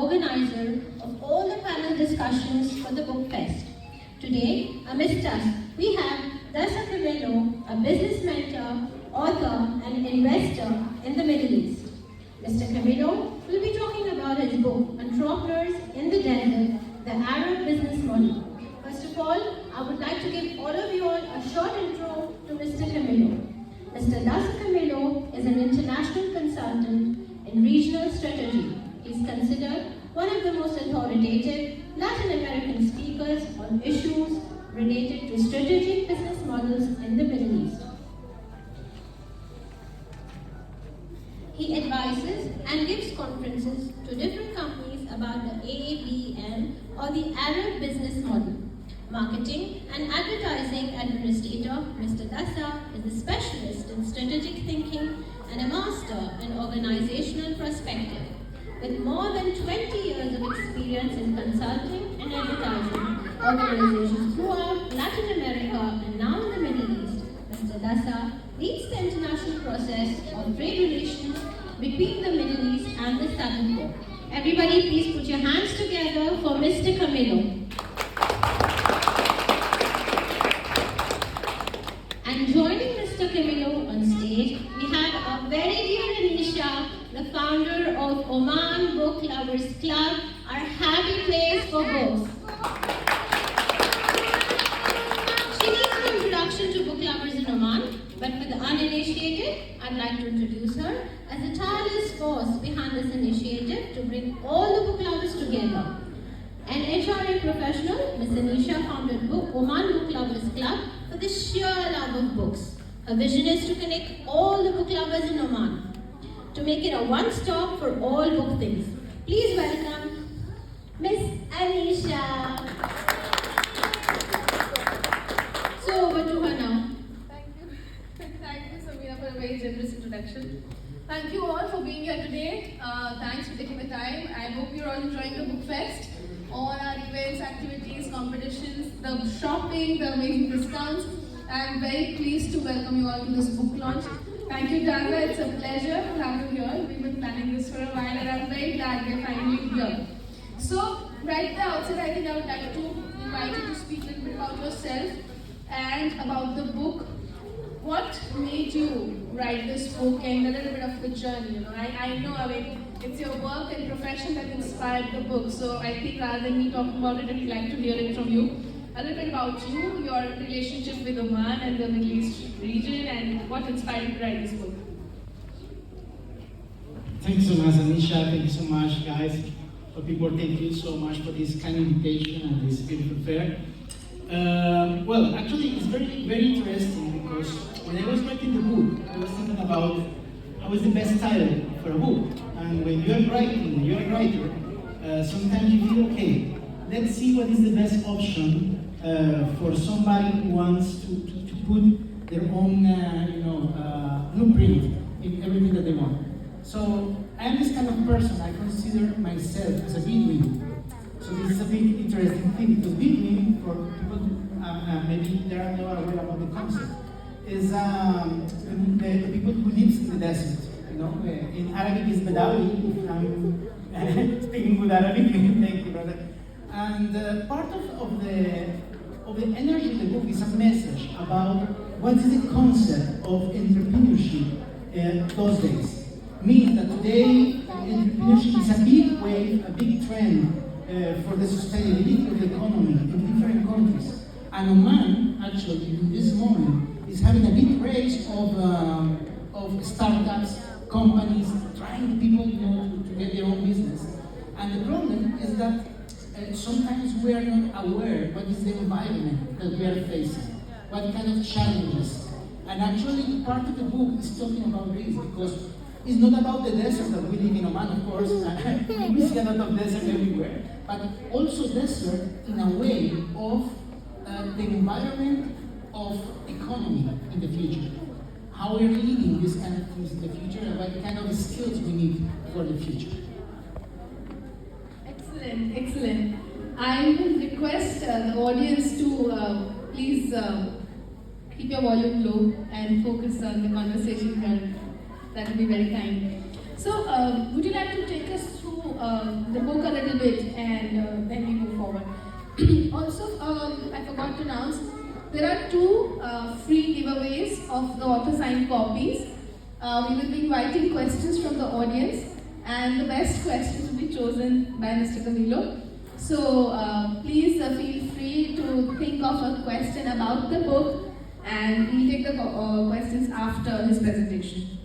organizer of all the panel discussions for the Book Fest. Today, amidst us, we have Dasa Camillo, a business mentor, author, and investor in the Middle East. Mr. Camillo will be talking about his book, Entrepreneurs in the Desert, the Arab Business Model. First of all, I would like to give all of you all a short intro to Mr. Camillo. Mr. Dasa Camillo is an international consultant in regional strategy. He is considered one of the most authoritative Latin American speakers on issues related to strategic business models in the Middle East. He advises and gives conferences to different companies about the AABM or the Arab Business Model. Marketing and Advertising Administrator, Mr. Dasa is a specialist in strategic thinking and a master in organizational perspective. With more than 20 years of experience in consulting and advertising organizations throughout Latin America and now in the Middle East, Mr. Dasa leads the international process of trade relations between the Middle East and the Southern Core. Everybody please put your hands together for Mr. Camillo. And joining Mr. Camillo on stage, we have our very dear Anisha, the founder of Oman Book Lovers Club, our happy place for books. She needs no introduction to book lovers in Oman, but for the uninitiated, I'd like to introduce her as the tireless force behind this initiative to bring all the book lovers together. An HRA professional, Ms. Anisha founded Oman Book Lovers Club for the sheer love of books. Her vision is to connect all the book lovers in Oman, to make it a one-stop for all book things. Please welcome Ms. Anisha. So over to her now. Thank you. Thank you, Samira, for a very generous introduction. Thank you all for being here today. Thanks for taking the time. I hope you're all enjoying the Book Fest. All our events, activities, competitions, the shopping, the amazing discounts. I'm very pleased to welcome you all to this book launch. Thank you, Dasa. It's a pleasure to have you here. We've been planning this for a while and I'm very glad we're finally here. So, right at the outset, I think I would like to invite you to speak a little bit about yourself and about the book. What made you write this book and a little bit of the journey? I know, it's your work and profession that inspired the book. So I think rather than me talking about it, I'd like to hear it from you. A little bit about you, your relationship with Oman and the Middle East region, and what inspired you to write this book. Thanks so much, Anisha. Thank you so much, guys. For people, thank you so much for this kind invitation and this beautiful fair. Well, actually, it's very, very interesting because when I was writing the book, I was thinking about what was the best title for a book. And when you're a writer, sometimes you feel, okay, let's see what is the best option for somebody who wants to put their own, blueprint in everything that they want. So I am this kind of person. I consider myself as a Bedouin. So this is a big interesting thing because Bedouin, for people maybe they are not aware about the concept, is the people who live in the desert. In Arabic is Badawi. I'm speaking good Arabic. Thank you, brother. And part of the energy of the book is a message about what is the concept of entrepreneurship those days. Means that today entrepreneurship is a big wave, a big trend for the sustainability of the economy in different countries. And Oman, actually, in this moment, is having a big race of startups, companies, trying people to get their own business. And the problem is that sometimes we are not aware what is the environment that we are facing, what kind of challenges. And actually, part of the book is talking about this because it's not about the desert that we live in Oman, of course. We see a lot of desert everywhere, but also desert in a way of the environment of economy in the future. How we're leading these kind of things in the future and what kind of skills we need for the future. Excellent, excellent. I will request the audience to please keep your volume low and focus on the conversation here. That will be very kind. So, would you like to take us through the book a little bit and then we move forward. Also, I forgot to announce, there are two free giveaways of the author signed copies. We will be inviting questions from the audience, and the best questions will be chosen by Mr. Camilo. So please feel free to think of a question about the book, and we'll take the questions after his presentation.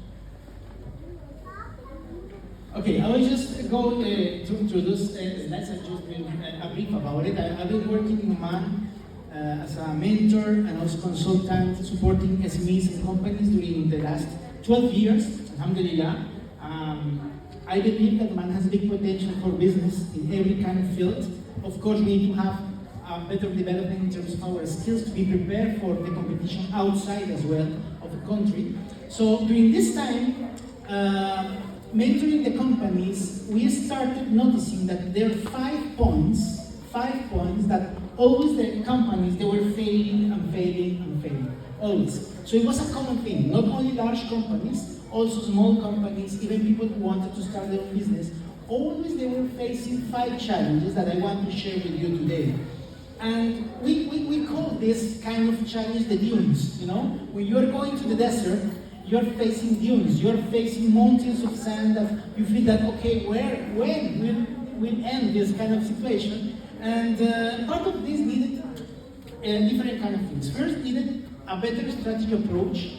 Okay, I will just go to introduce slides and just give a brief about it. I've been working in Oman as a mentor and also consultant supporting SMEs and companies during the last 12 years, alhamdulillah. I believe that Oman has big potential for business in every kind of field. Of course, we need to have better development in terms of our skills to be prepared for the competition outside as well of the country. So during this time, mentoring the companies, we started noticing that there are 5 points that always the companies, they were failing and failing and failing, always. So it was a common thing, not only large companies, also small companies, even people who wanted to start their own business, always they were facing 5 challenges that I want to share with you today. And we call this kind of challenge the dunes, you know? When you're going to the desert, you're facing dunes, you're facing mountains of sand that you feel that, okay, when will end this kind of situation? And part of this needed different kind of things. First, needed a better strategy approach,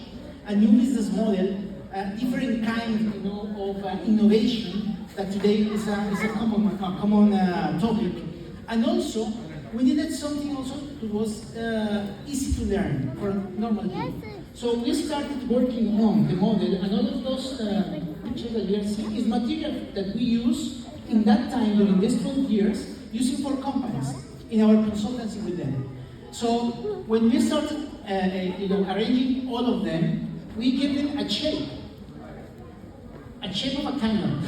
a new business model, a different kind, you know, of innovation that today is a common topic. And also, we needed something also that was easy to learn for normal people. So we started working on the model, and all of those pictures that you are seeing is material that we use in that time during these 12 years, using for companies in our consultancy with them. So when we started arranging all of them, we gave them a shape of a camel.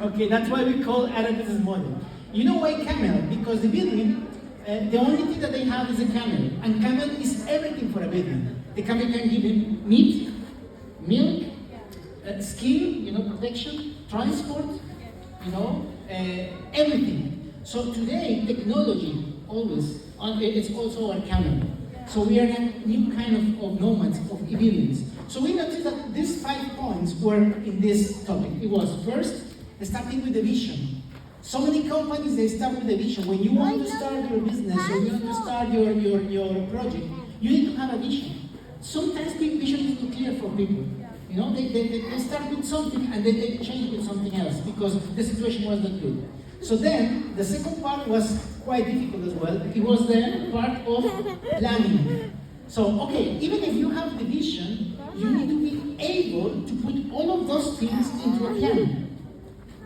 Okay, that's why we call Arab business model. You know why camel? Because the Bedouin, the only thing that they have is a camel, and camel is everything for a Bedouin. The camel can give him meat, milk, skin, you know, protection, transport, you know, everything. So today, technology always, it's also our camel. So we are a new kind of nomads, of Iberians. So we noticed that these 5 points were in this topic. It was first, starting with the vision. So many companies, they start with a vision. When you want to start your business, when you want to start your project, you need to have a vision. Sometimes vision is too clear for people. You know, they start with something and then they change with something else because the situation was not good. So then, the second part was quite difficult as well. It was the part of planning. So, okay, even if you have the vision, you need to be able to put all of those things into a plan.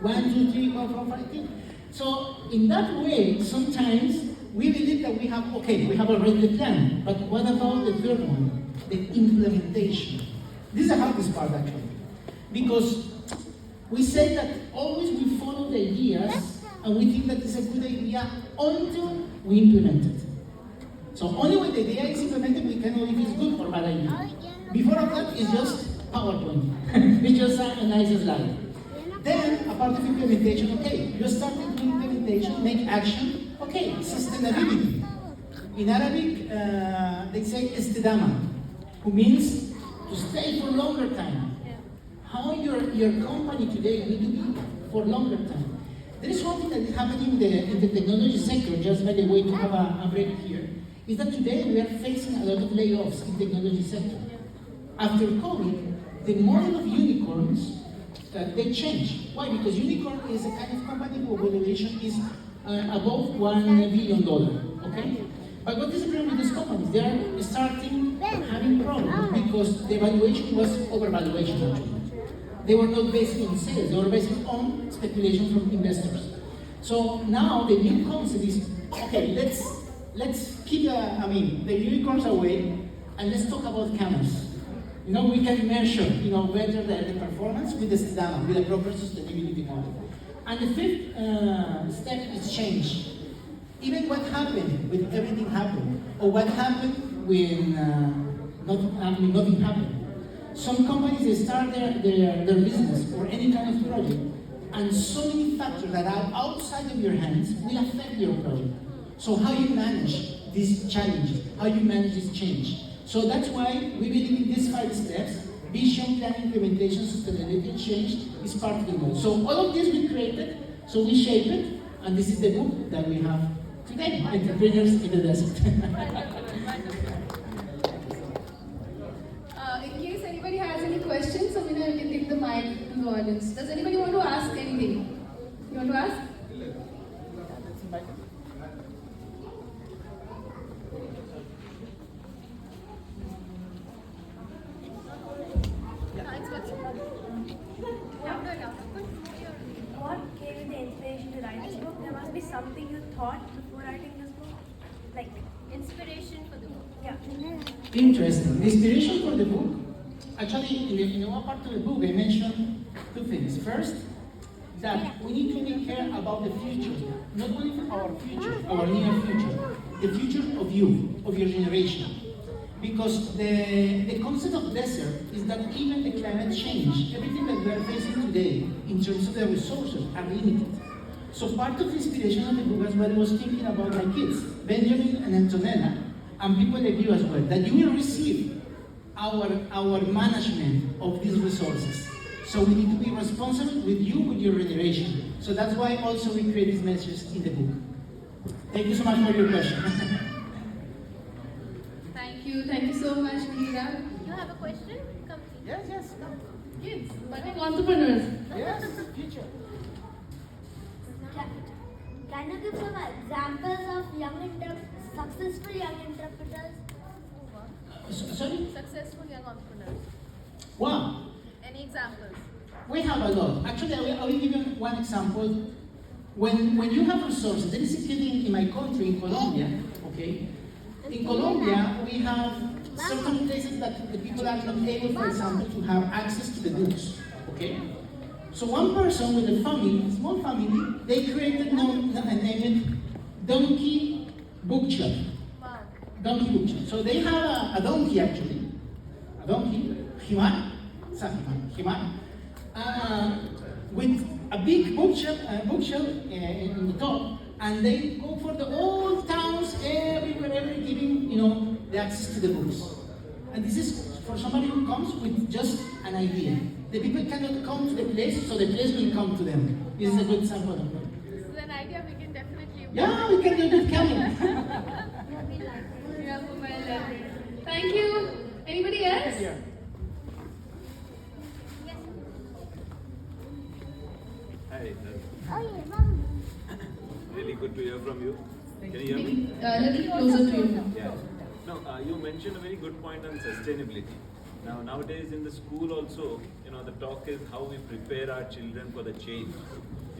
1, 2, 3, 4, 5, 6. So, in that way, sometimes we believe that we have already the plan, but what about the third one, the implementation? This is the hardest part actually, because we say that always we follow the ideas and we think that it's a good idea until we implement it. So only when the idea is implemented we can know if it's good or bad idea. Before of that, it's just PowerPoint. It's just a nice slide. Then, a part of implementation, okay, you start with implementation, make action, okay, sustainability. In Arabic, they say istidama, who means to stay for longer time. How your company today need to be for longer time. There is one thing that is happening in the technology sector, just by the way to have a break here, is that today we are facing a lot of layoffs in the technology sector. After COVID, the model of unicorns, they change. Why? Because unicorn is a kind of company whose valuation is above $1 billion, okay? But what is the problem with these companies? They are starting having problems because the valuation was overvaluation actually. They were not based on sales, they were based on speculation from investors. So now the new concept is, okay, let's keep the unicorns away and let's talk about camels. You know, we can measure, you know, better the performance with the Istidama, with a proper sustainability model. And the fifth step is change. Even what happened when everything happened, or what happened when nothing happened. Some companies, they start their business or any kind of project, and so many factors that are outside of your hands will affect your project. So how you manage these challenges, how you manage this change. So that's why we believe in these 5 steps. Vision, planning, implementation, sustainability, and change is part of the goal. So all of this we created, so we shaped it, and this is the book that we have today, Entrepreneurs in the Desert. In case anybody has any questions, Samina, you can take the mic to the audience. Does anybody want to ask anything? You want to ask? What gave you the inspiration to write this book? There must be something you thought before writing this book. Like inspiration for the book. Yeah. Interesting. The inspiration for the book, actually, in one part of the book, I mentioned 2 things. First, that we need to really care about the future, not only for our future, our near future, the future of you, of your generation. Because the concept of desert is that even the climate change, everything that we are facing today in terms of the resources are limited. So part of the inspiration of the book as well was thinking about my kids, Benjamin and Antonella, and people like you as well, that you will receive our management of these resources. So we need to be responsible with you, with your generation. So that's why also we create these messages in the book. Thank you so much for your question. Thank you so much, Meera. You have a question? Come. Yes, come. Kids, budding entrepreneurs. Yes, future. Can you give some examples of successful young entrepreneurs? Sorry? Successful young entrepreneurs. Wow. Any examples? We have a lot. Actually, I will give you one example. When you have resources, there is a kid in my country, in Colombia, okay? In Colombia, we have certain places that the people are not able, for example, to have access to the books, okay? So one person with a family, a small family, they created and named Donkey Bookshop. Donkey Bookshop. So they have a donkey actually, a donkey, Himar, with a big bookshelf in the top, and they go for the old towns everywhere, giving the access to the books. And this is for somebody who comes with just an idea. The people cannot come to the place, so the place will come to them. This is a good example of that. This is an idea we can definitely. Yeah, we can do that coming. Yeah, mobile library. Thank you. Anybody else? Hi, Oh yeah, mom. really good to hear from you. Can you hear me? Maybe a little closer to you. Yeah. No, you mentioned a very good point on sustainability. Now, nowadays in the school also, the talk is how we prepare our children for the change.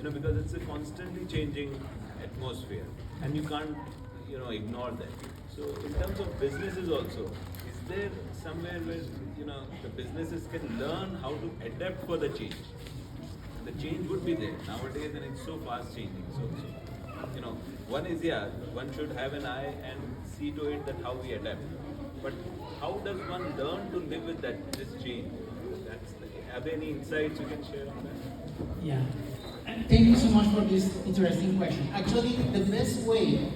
Because it's a constantly changing atmosphere, and you can't, ignore that. So, in terms of businesses also, is there somewhere where, the businesses can learn how to adapt for the change? The change would be there nowadays, and it's so fast changing. So one should have an eye and see to it that how we adapt. But how does one learn to live with this change? Are there any insights you can share on that? Yeah. And thank you so much for this interesting question. Actually, the best way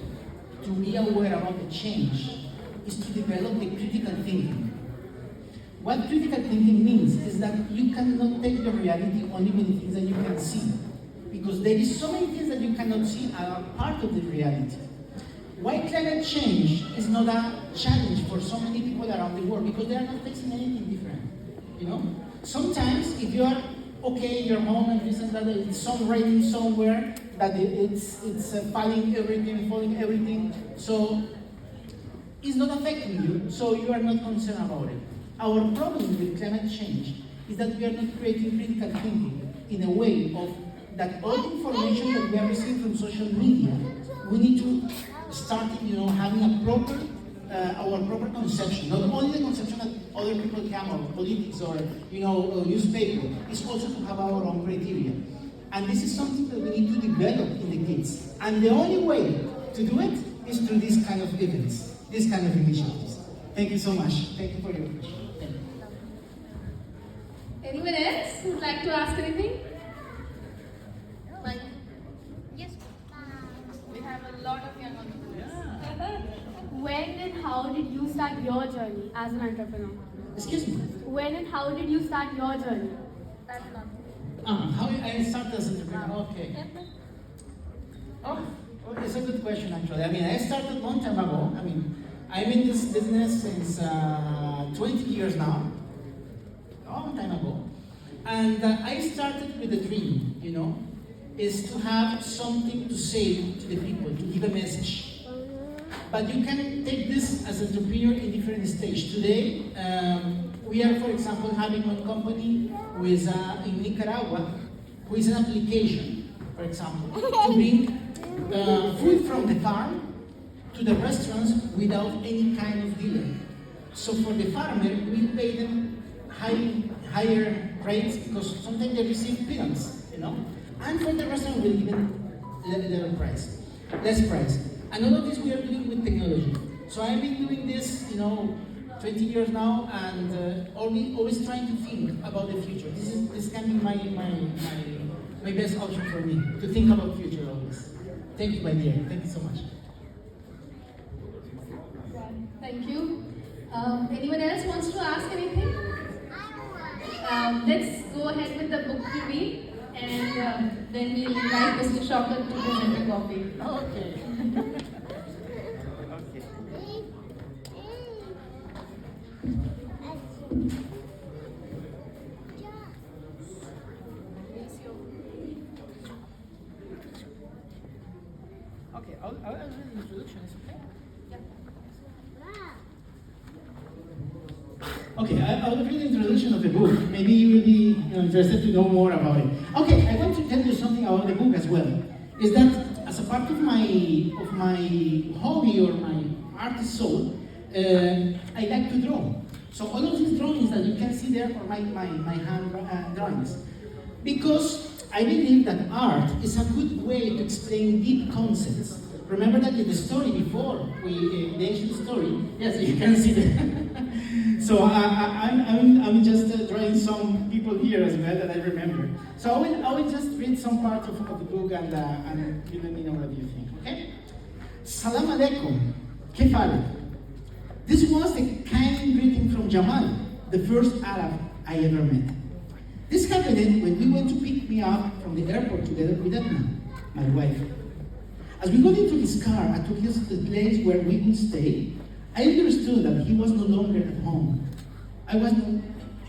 to be aware about the change is to develop the critical thinking. What critical thinking means is that you cannot take the reality only with the things that you can see. Because there is so many things that you cannot see are part of the reality. Why climate change is not a challenge for so many people around the world? Because they are not facing anything different. Sometimes if you are okay in your home and this and that, it's some raining somewhere, that it's falling everything, so it's not affecting you, so you are not concerned about it. Our problem with climate change is that we are not creating critical thinking in a way of that all the information that we are receiving from social media, we need to start, having a proper, our proper conception. Not only the conception that other people have of politics or, newspaper, it's also to have our own criteria. And this is something that we need to develop in the kids. And the only way to do it is through these kind of events, these kind of initiatives. Thank you so much. Thank you for your question. Anyone else who'd like to ask anything? journey as an entrepreneur? Excuse me. When and how did you start your journey? That's not. How I started as an entrepreneur? Okay. Oh, it's a good question actually. I mean, I started a long time ago. I mean, I'm in this business since 20 years now. A long time ago. And I started with a dream, you know, is to have something to say to the people, to give a message. But you can take this as an entrepreneur in different stages. Today, we are, for example, having one company who is in Nicaragua, who is an application, for example, to bring food from the farm to the restaurants without any kind of delay. So for the farmer, we pay them higher rates because sometimes they receive peanuts, you know. And for the restaurant, we give them less price. And all of this we are doing with technology. So I've been doing this, you know, 20 years now, and always trying to think about the future. This can be my best option for me, to think about future always. Thank you, my dear. Thank you so much. Thank you. Anyone else wants to ask anything? Let's go ahead with the book reveal, and then we'll invite Mr. Shaukat to present the copy. Okay. Okay, I'll read the introduction, is okay? Okay, I'll read the introduction of the book. Maybe you will be interested to know more about it. Okay, I want to tell you something about the book as well. Is that as a part of my hobby or my artist soul, I like to draw. So all of these drawings that you can see there are my hand drawings. Because I believe that art is a good way to explain deep concepts. Remember that in the story before, the ancient story, yes, you can see that. So I'm just drawing some people here as well that I remember. So I will just read some part of the book and you let me know what you think, okay? Salam alaikum, kif halik? This was a kind greeting from Jamal, the first Arab I ever met. This happened when we went to pick me up from the airport together with Edna, my wife. As we got into his car and took us to the place where we would stay, I understood that he was no longer at home.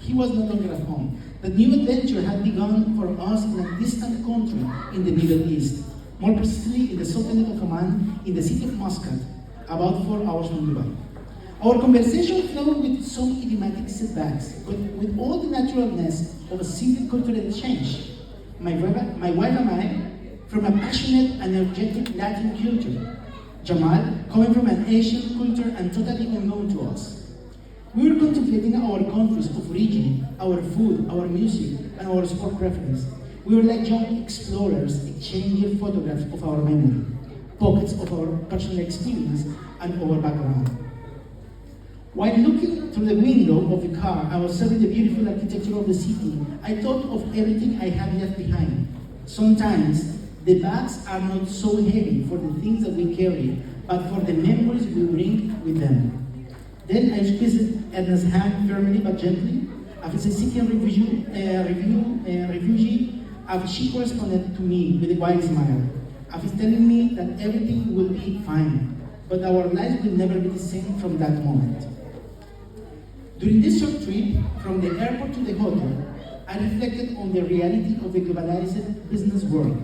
He was no longer at home. That new adventure had begun for us in a distant country in the Middle East, more precisely in the Sultanate of Oman, in the city of Muscat, about 4 hours from Dubai. Our conversation flowed with some idiomatic setbacks, but with all the naturalness of a simple cultural exchange. My wife and I, from a passionate and energetic Latin culture. Jamal, coming from an Asian culture and totally unknown to us. We were contemplating our countries of origin, our food, our music, and our sport preference. We were like young explorers, exchanging photographs of our memory, pockets of our personal experience, and our background. While looking through the window of the car and observing the beautiful architecture of the city, I thought of everything I had left behind. Sometimes, the bags are not so heavy for the things that we carry, but for the memories we bring with them. Then I squeezed Edna's hand firmly but gently. As a Syrian refugee, as she corresponded to me with a wide smile, as telling me that everything will be fine, but our lives will never be the same from that moment. During this short trip, from the airport to the hotel, I reflected on the reality of the globalized business world.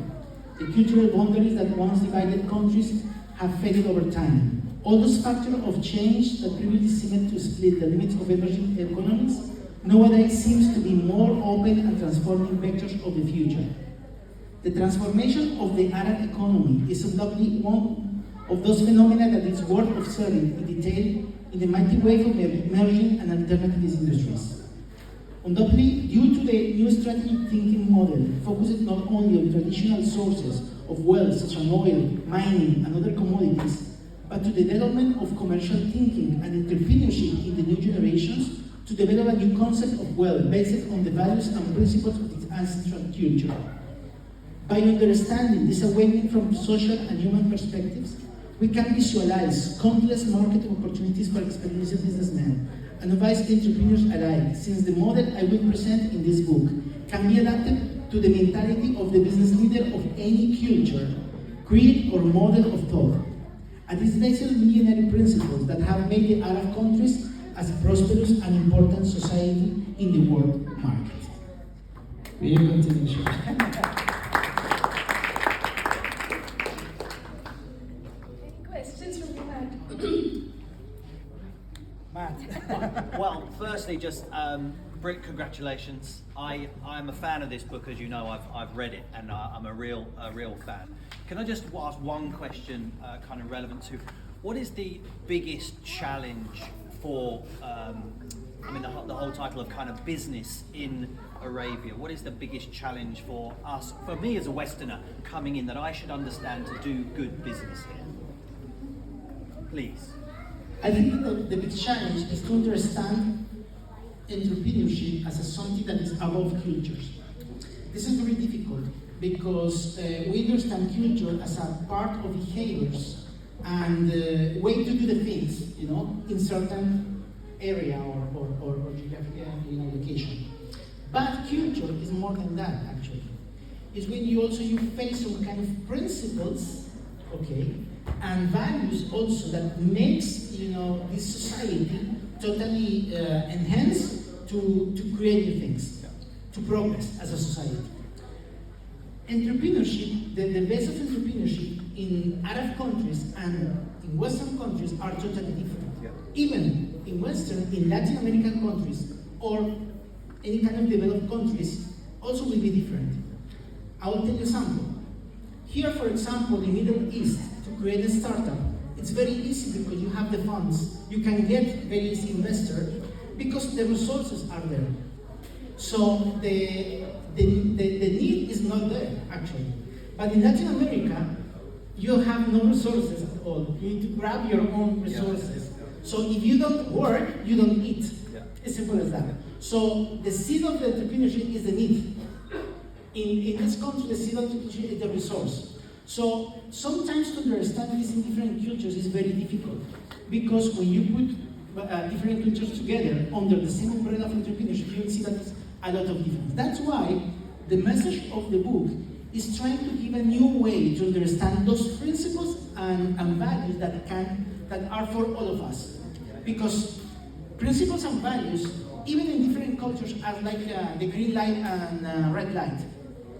The cultural boundaries that once divided countries have faded over time. All those factors of change that previously seemed to split the limits of emerging economies nowadays seems to be more open and transforming vectors of the future. The transformation of the Arab economy is undoubtedly one of those phenomena that is worth observing in detail in the mighty wave of emerging and alternative industries. Undoubtedly, due to the new strategic thinking model, focused not only on traditional sources of wealth such as oil, mining, and other commodities, but to the development of commercial thinking and entrepreneurship in the new generations to develop a new concept of wealth based on the values and principles of its ancestral culture. By understanding this awakening from social and human perspectives, We can visualize countless market opportunities for experienced businessmen and advise entrepreneurs alike, since the model I will present in this book can be adapted to the mentality of the business leader of any culture, creed, or model of thought. And it is based on millenary principles that have made the Arab countries as a prosperous and important society in the world market. We will continue. Any questions from you, Matt. Well, firstly, just Britt, congratulations. I'm a fan of this book, as you know. I've read it, and I'm a real fan. Can I just ask one question, kind of relevant to what is the biggest challenge for? I mean, the whole title of kind of business in Arabia. What is the biggest challenge for us, for me as a Westerner, coming in that I should understand to do good business here? Please. I think the big challenge is to understand entrepreneurship as something that is above cultures. This is very difficult because we understand culture as a part of behaviors and way to do the things, in certain area or geographical location. But culture is more than that, actually. It's when you face some kind of principles, okay, and values also that makes this society totally enhanced to create new things, to progress as a society. Entrepreneurship, the base of entrepreneurship in Arab countries and in Western countries are totally different. Yeah. Even in Western, in Latin American countries or any kind of developed countries also will be different. I will tell you something. Here, for example, in Middle East, to create a startup, it's very easy because you have the funds. You can get very easy investor because the resources are there. So the need is not there, actually. But in Latin America, you have no resources at all. You need to grab your own resources. So if you don't work, you don't eat. Yeah. As simple as that. So the seed of the entrepreneurship is the need. In this country, the seed of entrepreneurship is the resource. So sometimes to understand this in different cultures is very difficult because when you put different cultures together under the same umbrella of entrepreneurship, you will see that there's a lot of difference. That's why the message of the book is trying to give a new way to understand those principles and values that are for all of us. Because principles and values, even in different cultures, are like the green light and red light.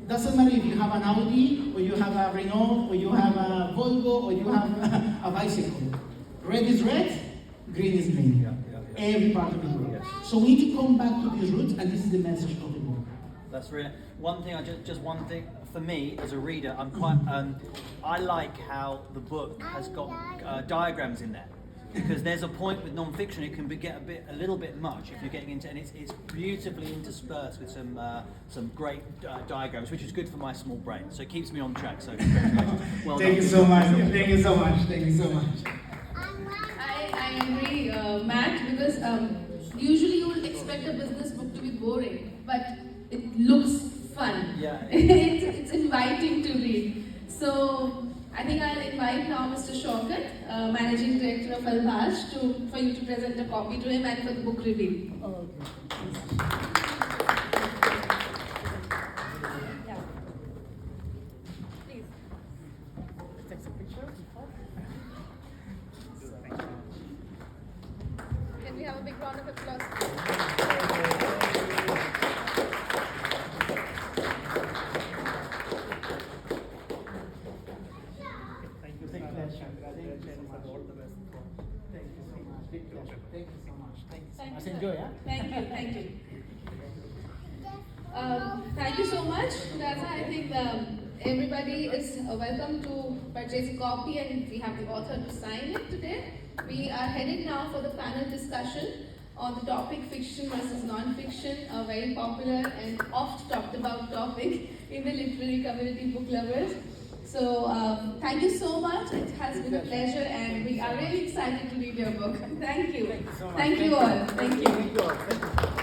Doesn't matter if you have an Audi, or you have a Renault, or you have a Volvo, or you have a bicycle. Red is red, green is green. Every part of the world. So we need to come back to these roots, and this is the message of the book. That's really one thing. Just one thing for me as a reader. I'm quite. I like how the book has got diagrams in there, because there's a point with non-fiction it can get a little bit much if you're getting into, and it's beautifully interspersed with some great diagrams, which is good for my small brain. So it keeps me on track. So congratulations. Well Thank done. you so much. Thank you so much. Thank you so much. I agree, Matt, because usually you would expect a business book to be boring, but it looks fun. Yeah. it's inviting to read. So I think I'll invite now Mr. Shaukat, Managing Director of Albaj, for you to present a copy to him and for the book reveal. Please. Can we have a big round of applause? Enjoy, yeah? Thank you. Thank you so much, Raza. I think everybody is welcome to purchase a copy, and we have the author to sign it today. We are headed now for the panel discussion on the topic fiction versus non-fiction, a very popular and oft talked about topic in the literary community, book lovers. So thank you so much. It has been a pleasure, and we are really excited to read your book. Thank you. Thank you so much. Thank you all. Thank you. Thank you.